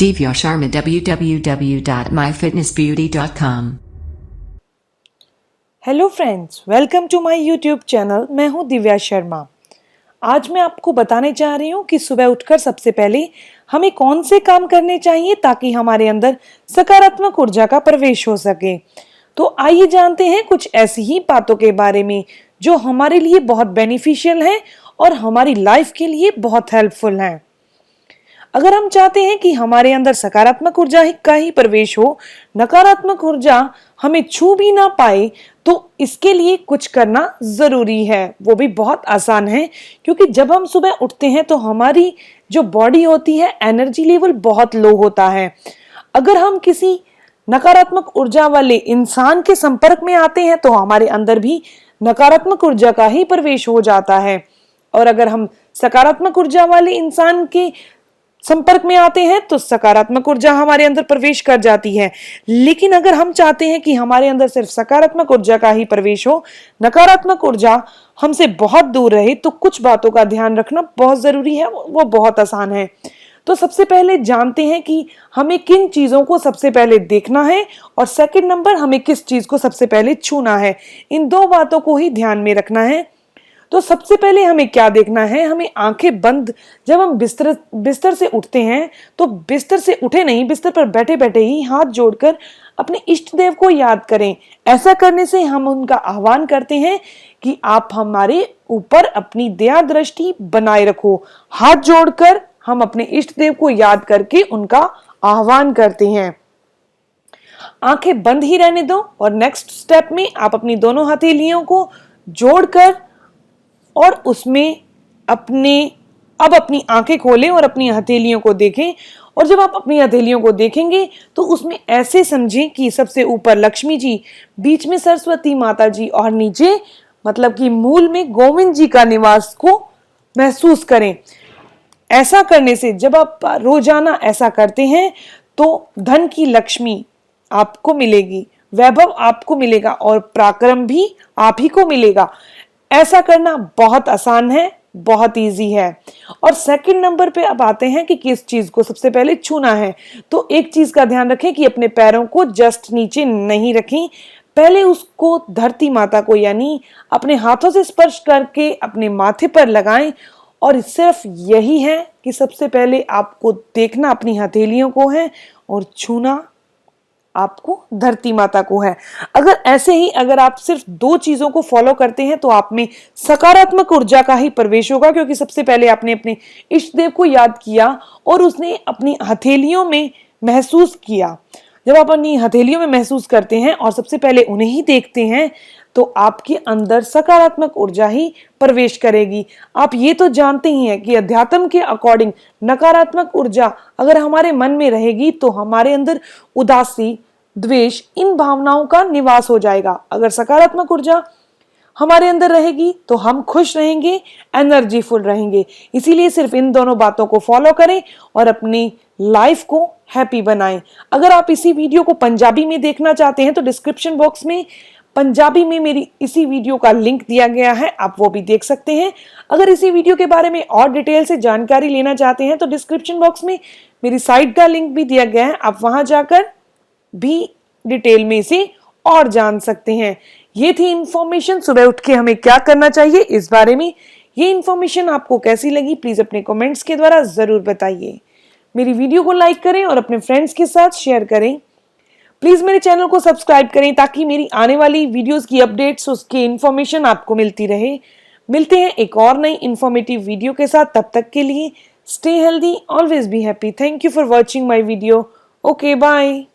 Divya Sharma www.myfitnessbeauty.com। Hello friends, welcome to my YouTube channel. मैं हूं दिव्या शर्मा। आज मैं आपको बताने जा रही हूं कि सुबह उठकर सबसे पहले हमें कौन से काम करने चाहिए ताकि हमारे अंदर सकारात्मक ऊर्जा का प्रवेश हो सके। तो आइए जानते हैं कुछ ऐसी ही बातों के बारे में जो हमारे लिए बहुत बेनिफिशियल हैं और हमारी लाइफ के लिए बहुत हेल्पफुल हैं। अगर हम चाहते हैं कि हमारे अंदर सकारात्मक ऊर्जा का ही प्रवेश हो, नकारात्मक ऊर्जा हमें छू भी ना पाए, तो इसके लिए कुछ करना जरूरी है। वो भी बहुत आसान है, क्योंकि जब हम सुबह उठते हैं तो हमारी जो बॉडी होती है, एनर्जी लेवल बहुत लो होता है। अगर हम किसी नकारात्मक ऊर्जा वाले इंसान के संपर्क में आते हैं तो हमारे अंदर भी नकारात्मक ऊर्जा का ही प्रवेश हो जाता है। और अगर हम सकारात्मक ऊर्जा वाले इंसान के संपर्क में आते हैं तो सकारात्मक ऊर्जा हमारे अंदर प्रवेश कर जाती है। लेकिन अगर हम चाहते हैं कि हमारे अंदर सिर्फ सकारात्मक ऊर्जा का ही प्रवेश हो, नकारात्मक ऊर्जा हमसे बहुत दूर रहे, तो कुछ बातों का ध्यान रखना बहुत जरूरी है। वो बहुत आसान है। तो सबसे पहले जानते हैं कि हमें किन चीजों को सबसे पहले देखना है और सेकंड नंबर हमें किस चीज को सबसे पहले छूना है। इन दो बातों को ही ध्यान में रखना है। तो सबसे पहले हमें क्या देखना है, हमें आंखें बंद जब हम बिस्तर से उठते हैं तो बिस्तर से उठे नहीं, बिस्तर पर बैठे बैठे ही हाथ जोड़कर अपने इष्ट देव को याद करें। ऐसा करने से हम उनका आह्वान करते हैं कि आप हमारे ऊपर अपनी दया दृष्टि बनाए रखो। हाथ जोड़कर हम अपने इष्ट देव को याद करके उनका आह्वान करते हैं। आंखें बंद ही रहने दो और नेक्स्ट स्टेप में आप अपनी दोनों हथेलियों को जोड़कर और उसमें अपनी आंखें खोलें और अपनी हथेलियों को देखें। और जब आप अपनी हथेलियों को देखेंगे तो उसमें ऐसे समझें कि सबसे ऊपर लक्ष्मी जी, बीच में सरस्वती माता जी और नीचे मतलब कि मूल में गोविंद जी का निवास को महसूस करें। ऐसा करने से जब आप रोजाना ऐसा करते हैं तो धन की लक्ष्मी आपको मिलेगी, वैभव आपको मिलेगा और पराक्रम भी आप ही को मिलेगा। ऐसा करना बहुत आसान है, बहुत इजी है। और सेकंड नंबर पे अब आते हैं कि किस चीज को सबसे पहले छूना है। तो एक चीज का ध्यान रखें कि अपने पैरों को जस्ट नीचे नहीं रखें, पहले उसको धरती माता को यानी अपने हाथों से स्पर्श करके अपने माथे पर लगाएं। और सिर्फ यही है कि सबसे पहले आपको देखना अपनी हथेलियों को है और छूना आपको धरती माता को है। अगर आप सिर्फ दो चीजों को फॉलो करते हैं तो आप में सकारात्मक ऊर्जा का ही प्रवेश होगा, क्योंकि सबसे पहले आपने अपने इष्ट देव को याद किया और उसने अपनी हथेलियों में महसूस किया। जब आप अपनी हथेलियों में महसूस करते हैं और सबसे पहले उन्हें ही देखते हैं तो आपके अंदर सकारात्मक ऊर्जा ही प्रवेश करेगी। आप ये तो जानते ही हैं कि अध्यात्म के अकॉर्डिंग नकारात्मक ऊर्जा अगर हमारे मन में रहेगी तो हमारे अंदर उदासी, द्वेष, इन भावनाओं का निवास हो जाएगा। अगर सकारात्मक ऊर्जा हमारे अंदर रहेगी तो हम खुश रहेंगे, एनर्जीफुल रहेंगे। इसीलिए सिर्फ इन दोनों बातों को फॉलो करें और अपनी लाइफ को हैप्पी बनाएं। अगर आप इसी वीडियो को पंजाबी में देखना चाहते हैं तो डिस्क्रिप्शन बॉक्स में पंजाबी में मेरी इसी वीडियो का लिंक दिया गया है, आप वो भी देख सकते हैं। अगर इसी वीडियो के बारे में और डिटेल से जानकारी लेना चाहते हैं तो डिस्क्रिप्शन बॉक्स में मेरी साइट का लिंक भी दिया गया है, आप वहां जाकर भी डिटेल में इसे और जान सकते हैं। ये थी इंफॉर्मेशन सुबह उठ के हमें क्या करना चाहिए इस बारे में। ये इंफॉर्मेशन आपको कैसी लगी प्लीज अपने कमेंट्स के द्वारा जरूर बताइए। मेरी वीडियो को लाइक करें और अपने फ्रेंड्स के साथ शेयर करें। प्लीज मेरे चैनल को सब्सक्राइब करें ताकि मेरी आने वाली वीडियोस की अपडेट्स, उसकी इंफॉर्मेशन आपको मिलती रहे। मिलते हैं एक और नई इंफॉर्मेटिव वीडियो के साथ। तब तक के लिए stay healthy, always be happy. Thank you for watching my video. Okay, bye.